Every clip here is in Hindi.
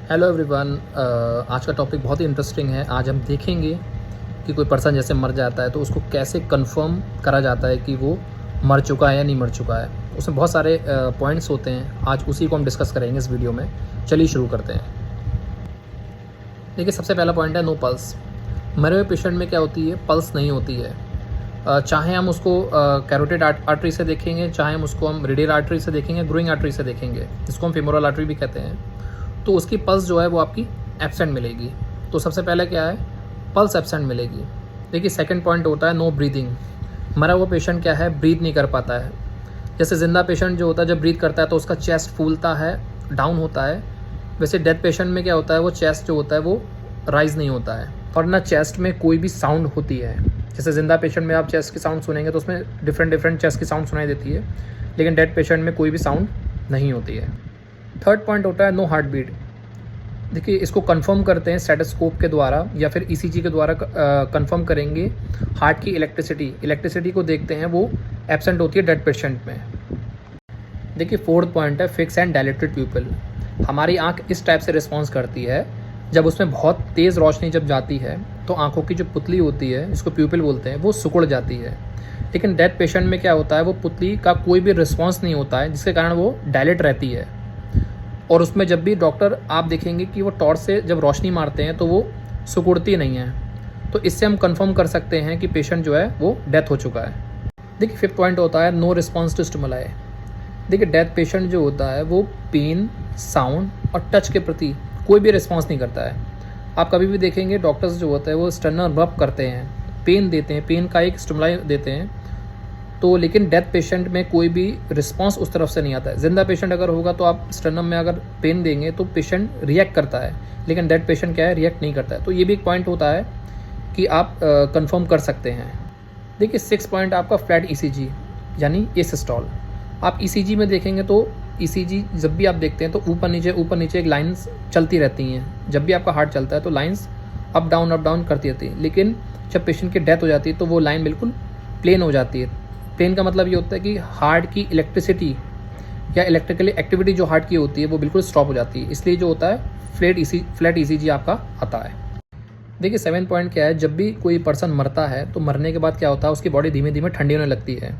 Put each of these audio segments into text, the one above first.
Hello everyone. आज का टॉपिक बहुत ही इंटरेस्टिंग है। आज हम देखेंगे कि कोई पर्सन जैसे मर जाता है तो उसको कैसे कंफर्म करा जाता है कि वो मर चुका है या नहीं मर चुका है। उसमें बहुत सारे पॉइंट्स होते हैं। आज उसी को हम डिस्कस करेंगे इस वीडियो में। चलिए शुरू करते हैं। देखिए, सबसे पहला पॉइंट है नो पल्स। मरे हुए पेशेंट में क्या होती है, पल्स नहीं होती है। चाहे हम उसको कैरोटिड आर्टरी से देखेंगे, चाहे हम उसको हम रेडियल आर्टरी से देखेंगे, ग्रोइंग आर्टरी से देखेंगे, जिसको हम फेमोरल आर्टरी भी कहते हैं, तो उसकी पल्स जो है वो आपकी एब्सेंट मिलेगी। तो सबसे पहले क्या है, पल्स एब्सेंट मिलेगी। देखिए, सेकंड पॉइंट होता है नो ब्रीदिंग। मरा हुआ पेशेंट क्या है, ब्रीथ नहीं कर पाता है। जैसे जिंदा पेशेंट जो होता है जब ब्रीथ करता है तो उसका चेस्ट फूलता है, डाउन होता है। वैसे डेथ पेशेंट में क्या होता है, वो चेस्ट जो होता है वो राइज नहीं होता है और ना चेस्ट में कोई भी साउंड होती है। जैसे जिंदा पेशेंट में आप चेस्ट की साउंड सुनेंगे तो उसमें डिफरेंट चेस्ट की साउंड सुनाई देती है, लेकिन डेड पेशेंट में कोई भी साउंड नहीं होती है। थर्ड पॉइंट होता है नो हार्ट बीट। देखिए, इसको कंफर्म करते हैं स्टेथोस्कोप के द्वारा या फिर ईसीजी के द्वारा कंफर्म करेंगे। हार्ट की इलेक्ट्रिसिटी को देखते हैं, वो एब्सेंट होती है डेड पेशेंट में। देखिए, फोर्थ पॉइंट है फिक्स एंड डायलेटेड प्यूपिल। हमारी आंख इस टाइप से रिस्पॉन्स करती है, जब उसमें बहुत तेज़ रोशनी जब जाती है तो आंखों की जो पुतली होती है, जिसको प्यूपिल बोलते हैं, वो सिकुड़ जाती है। लेकिन डेथ पेशेंट में क्या होता है, वो पुतली का कोई भी रिस्पॉन्स नहीं होता है, जिसके कारण वो डायलेट रहती है। और उसमें जब भी डॉक्टर आप देखेंगे कि वो टॉर्च से जब रोशनी मारते हैं तो वो सिकुड़ती नहीं है। तो इससे हम कंफर्म कर सकते हैं कि पेशेंट जो है वो डेथ हो चुका है। देखिए, फिफ्थ पॉइंट होता है नो रिस्पॉन्स टू स्टिमुलाई। देखिए, डेथ पेशेंट जो होता है वो पेन, साउंड और टच के प्रति कोई भी रिस्पॉन्स नहीं करता है। आप कभी भी देखेंगे डॉक्टर्स जो होते हैं वो स्टर्नर रब करते हैं, पेन देते हैं, पेन का एक स्टिमुलाई देते हैं, तो लेकिन डेथ पेशेंट में कोई भी रिस्पांस उस तरफ से नहीं आता है। जिंदा पेशेंट अगर होगा तो आप स्टर्नम में अगर पेन देंगे तो पेशेंट रिएक्ट करता है, लेकिन डेथ पेशेंट क्या है, रिएक्ट नहीं करता है। तो ये भी एक पॉइंट होता है कि आप कंफर्म कर सकते हैं। देखिए, 6 पॉइंट आपका फ्लैट ईसीजी यानी एसिस्टॉल। आप ईसीजी में देखेंगे तो ईसीजी जब भी आप देखते हैं तो ऊपर नीचे एक लाइन्स चलती रहती हैं। जब भी आपका हार्ट चलता है तो लाइन्स अप डाउन करती रहती है, लेकिन जब पेशेंट की डेथ हो जाती है तो वो लाइन बिल्कुल प्लेन हो जाती है। प्लेन का मतलब ये होता है कि हार्ट की इलेक्ट्रिसिटी या इलेक्ट्रिकली एक्टिविटी जो हार्ट की होती है वो बिल्कुल स्टॉप हो जाती है। इसलिए जो होता है फ्लैट ईसीजी आपका आता है। देखिए, 7 पॉइंट क्या है, जब भी कोई पर्सन मरता है तो मरने के बाद क्या होता है, उसकी बॉडी धीमे धीमे ठंडी होने लगती है,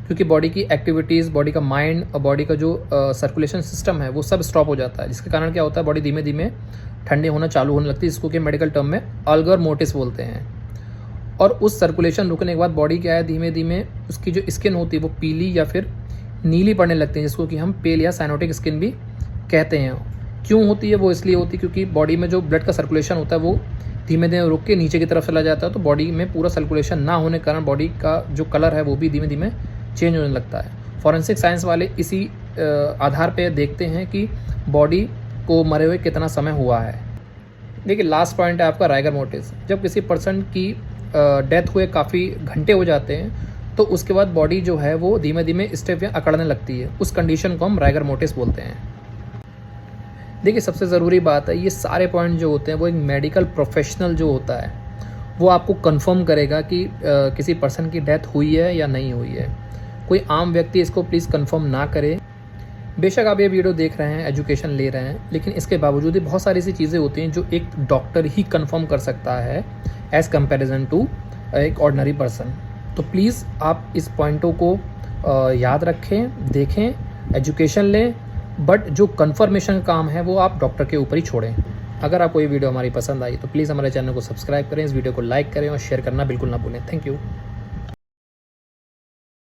क्योंकि बॉडी की एक्टिविटीज़, बॉडी का माइंड और बॉडी का जो सर्कुलेशन सिस्टम है वो सब स्टॉप हो जाता है, जिसके कारण क्या होता है, बॉडी धीमे धीमे ठंडे होना चालू होने लगती है, जिसको कि मेडिकल टर्म में अल्गर मोटिस बोलते हैं। और उस सर्कुलेशन रुकने के बाद बॉडी क्या है, धीमे धीमे उसकी जो स्किन होती है वो पीली या फिर नीली पड़ने लगती है, जिसको कि हम पेल या साइनोटिक स्किन भी कहते हैं। क्यों होती है, वो इसलिए होती है क्योंकि बॉडी में जो ब्लड का सर्कुलेशन होता है वो धीमे धीमे रुक के नीचे की तरफ चला जाता है, तो बॉडी में पूरा सर्कुलेशन ना होने के कारण बॉडी का जो कलर है वो भी धीमे धीमे चेंज होने लगता है। फॉरेंसिक साइंस वाले इसी आधार पर देखते हैं कि बॉडी को मरे हुए कितना समय हुआ है। देखिए, लास्ट पॉइंट है आपका राइगर मोटिस। जब किसी पर्सन की डेथ हुए काफ़ी घंटे हो जाते हैं तो उसके बाद बॉडी जो है वो धीमे धीमे स्टेप में अकड़ने लगती है, उस कंडीशन को हम राइगर मोटिस बोलते हैं। देखिए, सबसे ज़रूरी बात है, ये सारे पॉइंट जो होते हैं वो एक मेडिकल प्रोफेशनल जो होता है वो आपको कंफर्म करेगा कि किसी पर्सन की डेथ हुई है या नहीं हुई है। कोई आम व्यक्ति इसको प्लीज़ कंफर्म ना करे। बेशक आप ये वीडियो देख रहे हैं, एजुकेशन ले रहे हैं, लेकिन इसके बावजूद भी बहुत सारी ऐसी चीज़ें होती हैं जो एक डॉक्टर ही कंफर्म कर सकता है एज़ कंपैरिजन टू एक ऑर्डिनरी पर्सन। तो प्लीज़ आप इस पॉइंटों को याद रखें, देखें, एजुकेशन लें, बट जो कंफर्मेशन काम है वो आप डॉक्टर के ऊपर ही छोड़ें। अगर आपको ये वीडियो हमारी पसंद आई तो प्लीज़ हमारे चैनल को सब्सक्राइब करें, इस वीडियो को लाइक करें और शेयर करना बिल्कुल ना भूलें। Thank you.